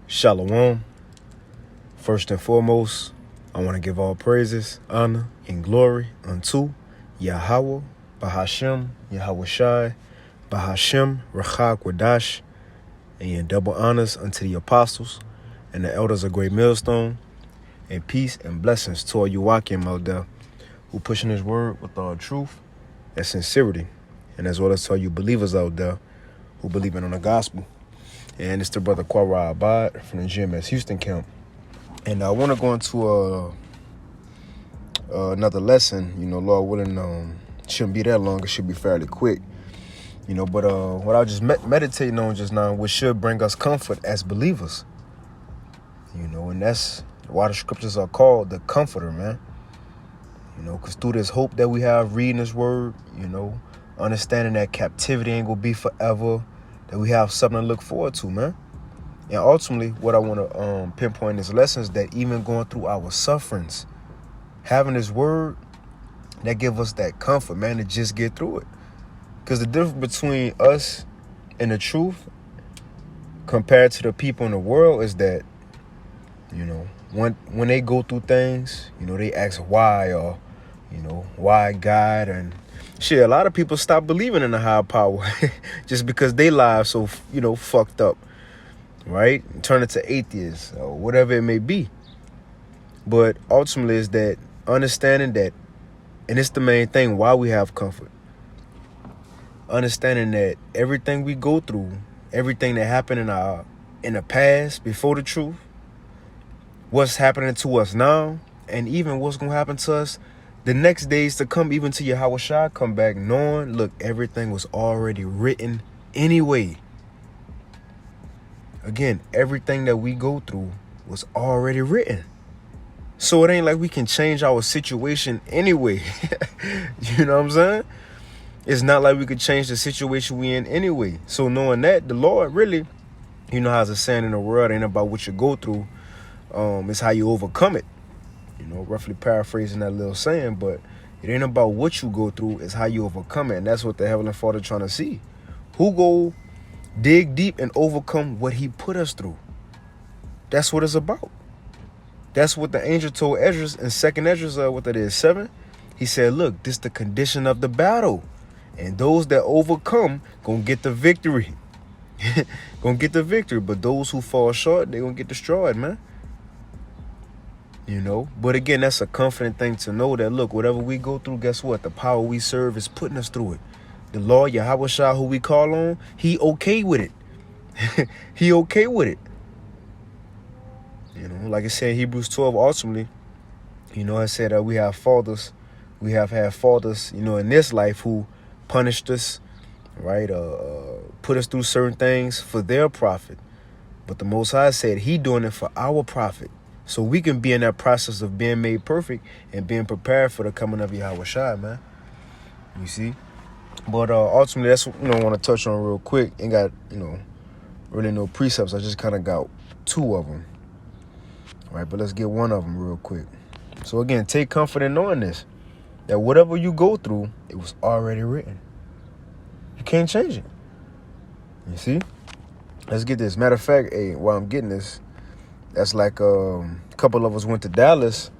Shalom. First and foremost, I want to give all praises, honor, and glory unto Yahweh, Bahashem, Yahweh Shai, Bahashem, Rachak Wadash, and double honors unto the apostles and the elders of Great Millstone, and peace and blessings to all you Wakim out there who pushing his word with all truth and sincerity, and as well as to all you believers out there who believe in the gospel. And it's the brother Kwara Abad from the GMS Houston camp. And I want to go into another lesson. Lord willing, shouldn't be that long. It should be fairly quick. But what I was just meditating on just now, which should bring us comfort as believers. And that's why the scriptures are called the comforter, man. Because through this hope that we have reading this word, understanding that captivity ain't going to be forever, that we have something to look forward to, man. And ultimately, what I want to pinpoint in this lesson is that even going through our sufferings, having this word, that give us that comfort, man, to just get through it. Because the difference between us and the truth compared to the people in the world is that, when they go through things, they ask why, or, why God, and shit, a lot of people stop believing in the higher power just because they lives so, fucked up, right? Turn it to atheists or whatever it may be. But ultimately is that understanding that, and it's the main thing why we have comfort. Understanding that everything we go through, everything that happened in the past before the truth, what's happening to us now, and even what's going to happen to us the next days to come, even to Yahweh Shai come back, knowing, look, everything was already written anyway. Again, everything that we go through was already written. So it ain't like we can change our situation anyway. You know what I'm saying? It's not like we could change the situation we in anyway. So knowing that, the Lord really, how's a saying in the world, ain't about what you go through. It's how you overcome it. Roughly paraphrasing that little saying, but it ain't about what you go through, it's how you overcome it. And that's what the Heavenly Father trying to see. Who go dig deep and overcome what he put us through. That's what it's about. That's what the angel told Esdras in 2nd Esdras, 7. He said, look, this the condition of the battle. And those that overcome gonna get the victory. Gonna get the victory. But those who fall short, they gonna get destroyed, man. But again, that's a confident thing to know that, look, whatever we go through, guess what? The power we serve is putting us through it. The Lord, Yahweh Shai, who we call on, he okay with it. He okay with it. Like I said, Hebrews 12, ultimately, I said that we have had fathers, in this life who punished us, right? Put us through certain things for their profit. But the Most High said he doing it for our profit. So we can be in that process of being made perfect and being prepared for the coming of Yahweh Shai, man. You see? But ultimately, that's what I want to touch on real quick. Ain't got, really no precepts. I just kind of got 2 of them. All right, but let's get one of them real quick. So again, take comfort in knowing this, that whatever you go through, it was already written. You can't change it. You see? Let's get this. Matter of fact, while I'm getting this, that's like a couple of us went to Dallas.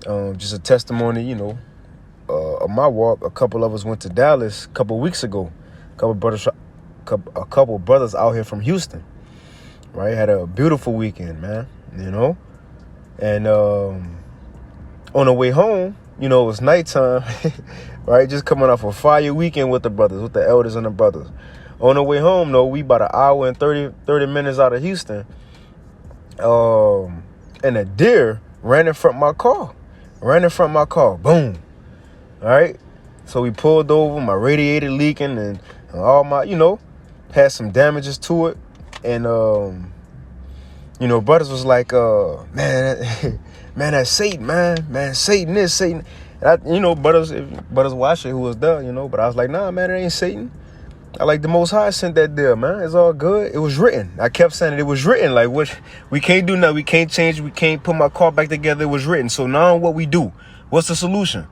Just a testimony, of my walk. A couple of us went to Dallas a couple weeks ago. A couple brothers out here from Houston, right? Had a beautiful weekend, man. And on the way home, it was nighttime, right? Just coming off a fire weekend with the brothers, with the elders and the brothers. On the way home, though, we about an hour and 30 minutes out of Houston. And a deer ran in front of my car. Boom. All right. So we pulled over, my radiator leaking and all my, had some damages to it. And, brothers was like, man, that's Satan, man, Satan is Satan. And I, brothers watch it who was there, but I was like, nah, man, it ain't Satan. I like the Most High sent that deal, man. It's all good. It was written. I kept saying it was written. Like, what? We can't do nothing. We can't change. We can't put my car back together. It was written. So now what we do? What's the solution?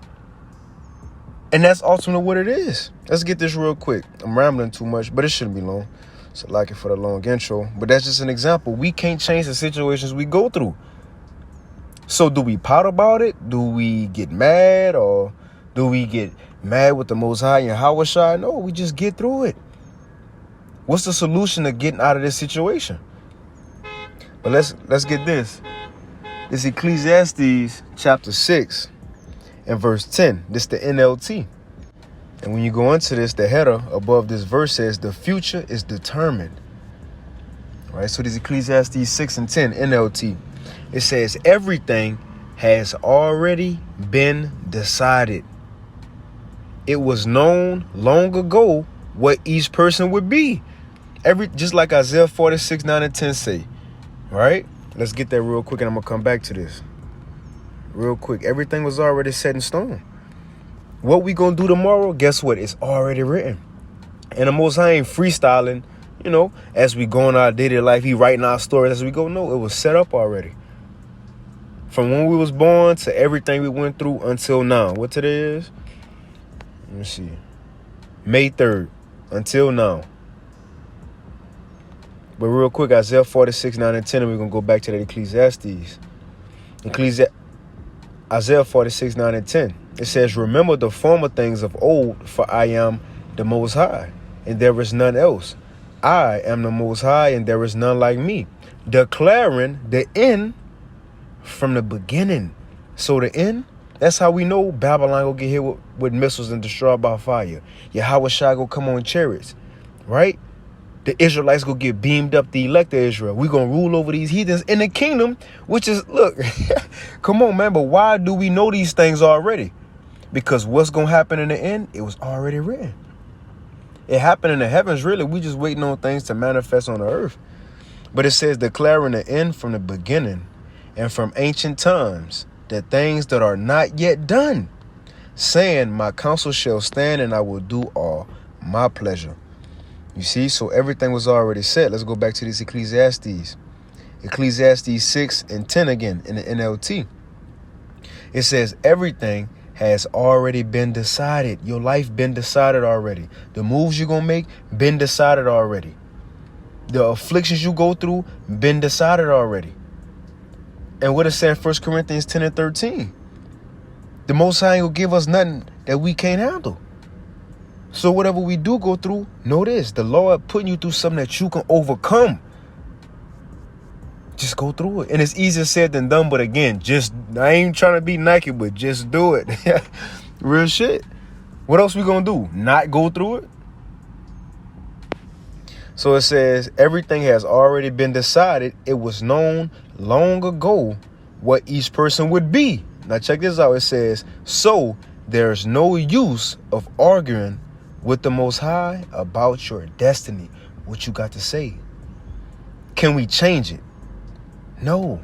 And that's ultimately what it is. Let's get this real quick. I'm rambling too much, but it shouldn't be long. So like it for the long intro. But that's just an example. We can't change the situations we go through. So do we pout about it? Do we get mad? Or do we get mad with the Most High and Hawashai? No, we just get through it. What's the solution to getting out of this situation? But let's get this. It's Ecclesiastes chapter 6 and verse 10. This is the NLT. And when you go into this, the header above this verse says, the future is determined. All right, so this is Ecclesiastes 6 and 10, NLT. It says, everything has already been decided. It was known long ago what each person would be. Just like Isaiah 46, 9 and 10 say. All right, let's get that real quick and I'm going to come back to this. Real quick, everything was already set in stone. What we gonna do tomorrow, guess what? It's already written. And the Most High ain't freestyling, as we go in our daily life. He writing our stories as we go. No, it was set up already. From when we was born to everything we went through until now. What today is? Let me see. May 3rd. Until now. But real quick, Isaiah 46, 9 and 10, and we're going to go back to that Ecclesiastes. Isaiah 46, 9 and 10. It says, remember the former things of old, for I am the Most High, and there is none else. I am the Most High, and there is none like me, declaring the end from the beginning. So the end, that's how we know Babylon will get hit with missiles and destroyed by fire. Yahweh Shai go come on chariots, right? The Israelites go get beamed up, the elect of Israel. We're going to rule over these heathens in the kingdom, which is, look, come on, man. But why do we know these things already? Because what's going to happen in the end, it was already written. It happened in the heavens, really. We just waiting on things to manifest on the earth. But it says, declaring the end from the beginning and from ancient times, the things that are not yet done, saying, my counsel shall stand and I will do all my pleasure. You see, so everything was already set. Let's go back to this Ecclesiastes. Ecclesiastes 6 and 10 again in the NLT. It says everything has already been decided. Your life been decided already. The moves you're going to make been decided already. The afflictions you go through been decided already. And what it said in 1 Corinthians 10 and 13. The Most High will give us nothing that we can't handle. So whatever we do go through, know this, the Lord putting you through something that you can overcome. Just go through it. And it's easier said than done. But again, I ain't trying to be Nike, but just do it. Real shit. What else we gonna do? Not go through it? So it says, everything has already been decided. It was known long ago what each person would be. Now check this out. It says, so there's no use of arguing with the Most High about your destiny. What you got to say? Can we change it? No.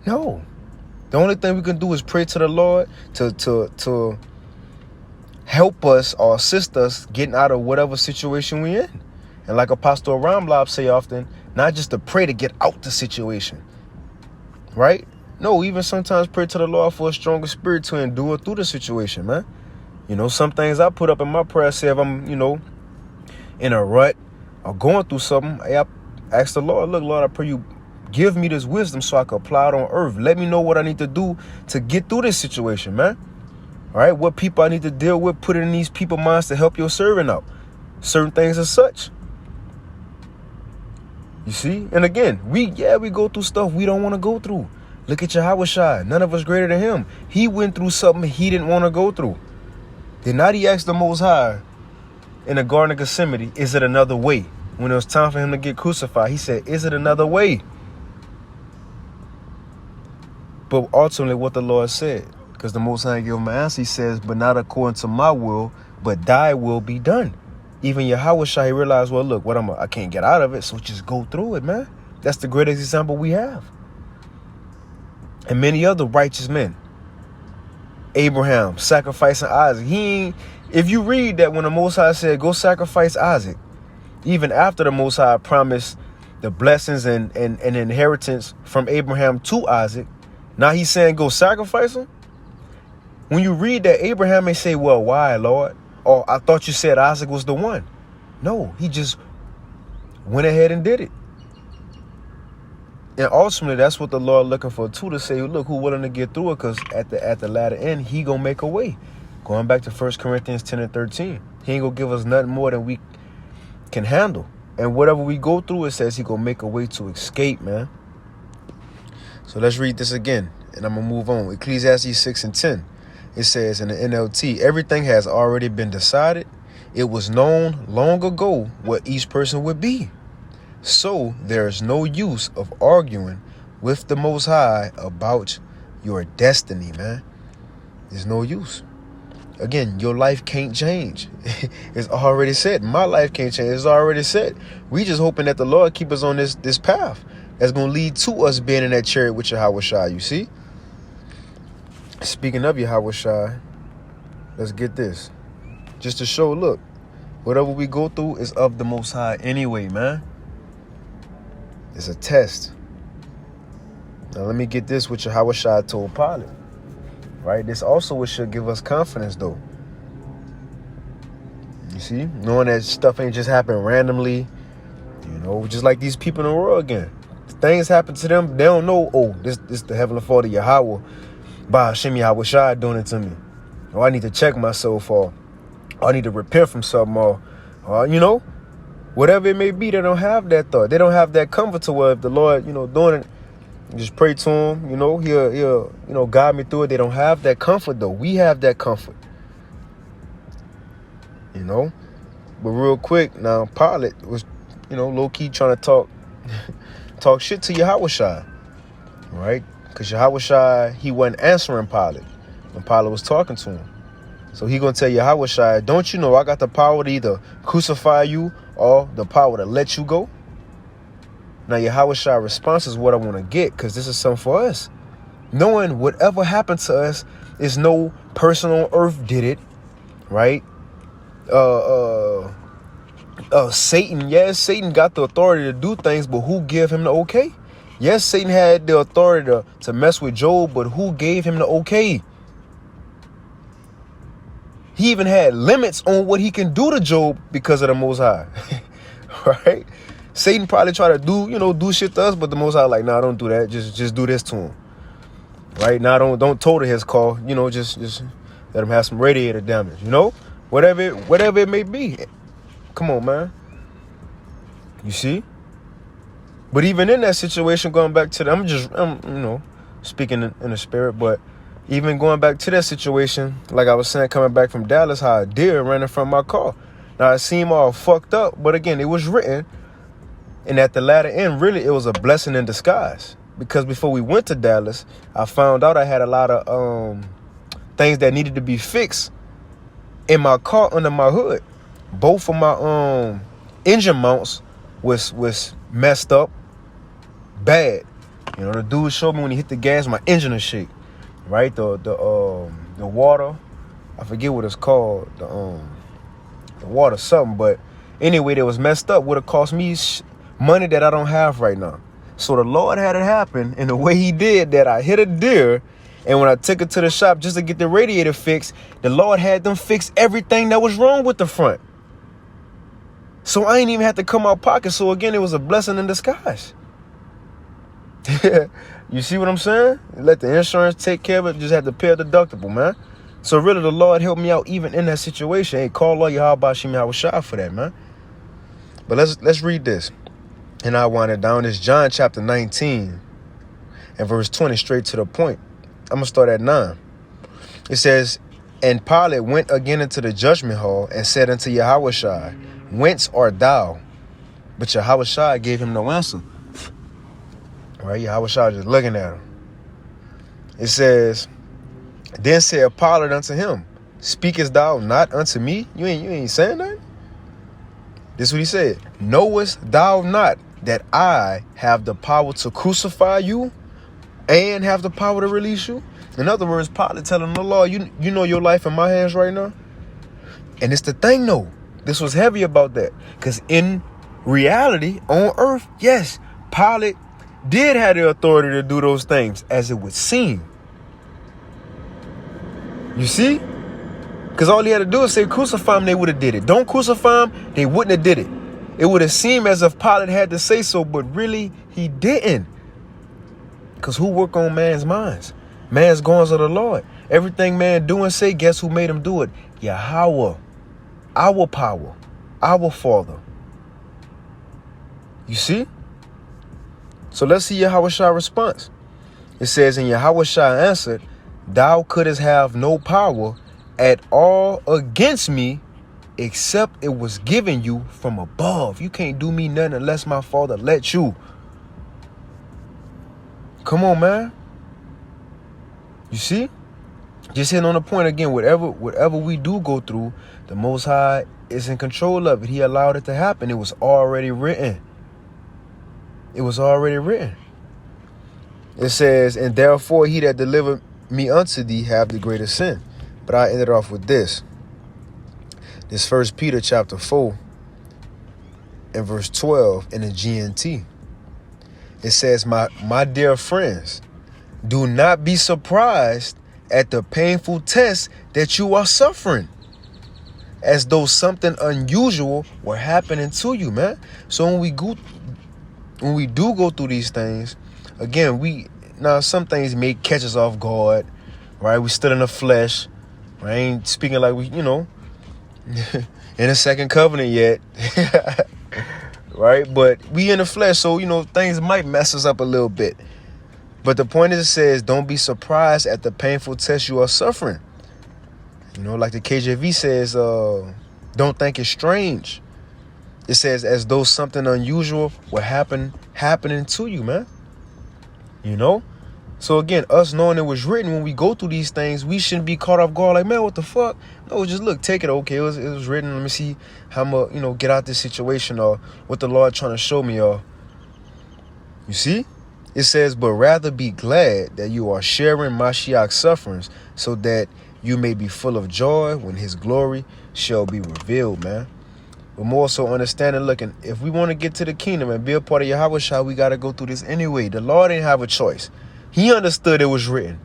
The only thing we can do is pray to the Lord to help us or assist us getting out of whatever situation we're in. And like Apostle Ramlab say often, not just to pray to get out the situation, right? No, even sometimes pray to the Lord for a stronger spirit to endure through the situation, man. Some things I put up in my prayer say if I'm, in a rut or going through something, I ask the Lord, look, Lord, I pray you give me this wisdom so I can apply it on earth. Let me know what I need to do to get through this situation, man. All right, what people I need to deal with, put it in these people's minds to help your servant out. Certain things as such. You see? And again, we go through stuff we don't want to go through. Look at Yahweh Shai. None of us greater than him. He went through something he didn't want to go through. Then now he asked the Most High in the Garden of Gethsemane, is it another way? When it was time for him to get crucified, he said, is it another way? But ultimately what the Lord said, because the Most High gave him an answer, he says, but not according to my will, but thy will be done. Even Yahweh Shai realized, well, look, I can't get out of it, so just go through it, man. That's the greatest example we have. And many other righteous men. Abraham sacrificing Isaac. If you read that when the Most High said, go sacrifice Isaac, even after the Most High promised the blessings and inheritance from Abraham to Isaac, now he's saying go sacrifice him. When you read that, Abraham may say, well, why, Lord? Or I thought you said Isaac was the one. No, he just went ahead and did it. And ultimately, that's what the Lord looking for too, to say, look, who willing to get through it, because at the latter end, he going to make a way. Going back to 1 Corinthians 10 and 13, he ain't going to give us nothing more than we can handle. And whatever we go through, it says he going to make a way to escape, man. So let's read this again, and I'm going to move on. Ecclesiastes 6 and 10. It says in the NLT, everything has already been decided. It was known long ago what each person would be. So there is no use of arguing with the Most High about your destiny, man. There's no use. Again, your life can't change. It's already set. My life can't change. It's already set. We just hoping that the Lord keep us on this path that's going to lead to us being in that chariot with Yahweh Shai, you see? Speaking of Yahweh Shai, let's get this. Just to show, look, whatever we go through is of the Most High anyway, man. It's a test. Now let me get this, what Yahweh Shai told Pilate. Right? This also what should give us confidence, though. You see? Knowing that stuff ain't just happen randomly. You know, just like these people in the world again. Things happen to them, they don't know, oh, this the Heavenly Father Yahweh, by Hashem Yahweh Shai doing it to me. Or I need to check myself, or I need to repent from something, or you know, whatever it may be, they don't have that thought. They don't have that comfort to where if the Lord, you know, doing it, just pray to him, you know, he'll, you know, guide me through it. They don't have that comfort, though. We have that comfort, you know. But real quick, now, Pilate was, you know, low-key trying to talk shit to Yahweh Shai, right? Because Yahweh Shai, he wasn't answering Pilate when Pilate was talking to him. So he going to tell Yahweh Shai, don't you know I got the power to either crucify you or the power to let you go? Now, Yahweh Shai's response is what I want to get, because this is something for us. Knowing whatever happened to us is no person on earth did it, right? Satan, yes, Satan got the authority to do things, but who gave him the okay? Yes, Satan had the authority to mess with Job, but who gave him the okay? He even had limits on what he can do to Job because of the Most High, right? Satan probably try to do shit to us, but the Most High like, nah, don't do that. Just do this to him, right? Now, don't total his call. You know, just let him have some radiator damage. You know, whatever it may be. Come on, man. You see? But even in that situation, going back to I'm you know, speaking in the spirit, but even going back to that situation, like I was saying, coming back from Dallas, how a deer ran in front of my car. Now, it seemed all fucked up, but again, it was written. And at the latter end, really, it was a blessing in disguise. Because before we went to Dallas, I found out I had a lot of things that needed to be fixed in my car under my hood. Both of my engine mounts was messed up bad. You know, the dude showed me when he hit the gas, my engine is shake. Right? The water, I forget what it's called. The water something, but anyway, that was messed up. Would have cost me money that I don't have right now. So the Lord had it happen in the way he did that. I hit a deer, and when I took it to the shop just to get the radiator fixed, the Lord had them fix everything that was wrong with the front. So I ain't even have to come out pocket. So again, it was a blessing in disguise. You see what I'm saying? Let the insurance take care of it. Just had to pay a deductible, man. So really, the Lord helped me out even in that situation. Hey, call all Yahweh Shem Yahweh Shai for that, man. But let's read this. And I wind it down. It's John chapter 19 and verse 20, straight to the point. I'm going to start at 9. It says, and Pilate went again into the judgment hall and said unto Yahweh Shai, whence art thou? But Yahweh Shai gave him no answer. Right? Yahweh Shai just looking at him. It says, then said Pilate unto him, speakest thou not unto me? You ain't saying nothing? This is what he said. Knowest thou not that I have the power to crucify you and have the power to release you? In other words, Pilate telling the Lord, you know your life in my hands right now? And it's the thing, though. This was heavy about that. Because in reality, on earth, yes, Pilate did have the authority to do those things, as it would seem. You see? Because all he had to do is say crucify him, they would have did it. Don't crucify him, they wouldn't have did it. It would have seemed as if Pilate had to say so, but really he didn't. Because who work on man's minds? Man's goings of the Lord. Everything man do and say, guess who made him do it? Yahweh. Our power. Our Father. You see? So let's see Yahweh's response. It says, and Yahweh answered, thou couldst have no power at all against me, except it was given you from above. You can't do me nothing unless my Father let you. Come on, man. You see? Just hitting on the point again, whatever we do go through, the Most High is in control of it. He allowed it to happen. It was already written. It was already written. It says, and therefore he that delivered me unto thee have the greater sin. But I ended off with this. This 1 Peter chapter 4 and verse 12 in the GNT. It says, my dear friends, do not be surprised at the painful test that you are suffering, as though something unusual were happening to you, man. So when we do go through these things, again, some things may catch us off guard, right? We still in the flesh. I ain't speaking like we, in the second covenant yet. Right? But we in the flesh, so, things might mess us up a little bit. But the point is, it says, don't be surprised at the painful test you are suffering. Like the KJV says, don't think it's strange. It says, as though something unusual were happening to you, man. So again, us knowing it was written, when we go through these things, we shouldn't be caught off guard like, man, what the fuck? No, just look, take it. Okay, it was written. Let me see how I'm gonna, get out this situation, or what the Lord trying to show me, or you see? It says, but rather be glad that you are sharing Mashiach's sufferings, so that you may be full of joy when his glory shall be revealed, man. But more so understanding, looking, if we want to get to the kingdom and be a part of Yahweh, we got to go through this anyway. The Lord didn't have a choice. He understood it was written.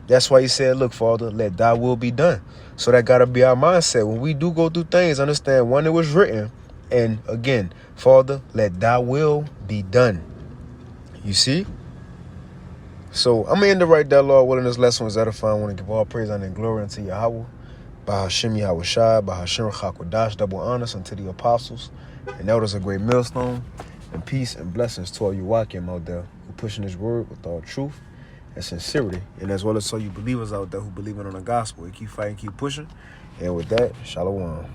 That's why he said, look, Father, let thy will be done. So that got to be our mindset. When we do go through things, understand when it was written. And again, Father, let thy will be done. You see? So I'm going to end it right there, Lord willing. This lesson was edifying. I want to give all praise, honor, and glory unto Yahweh. By Hashem Yahweh Shai, by Hashem Chakodash, double honors unto the apostles and elders of great millstone. And peace and blessings to all you Wakim out there who pushing this word with all truth and sincerity. And as well as all you believers out there who believe in on the gospel. You keep fighting, keep pushing. And with that, shalom.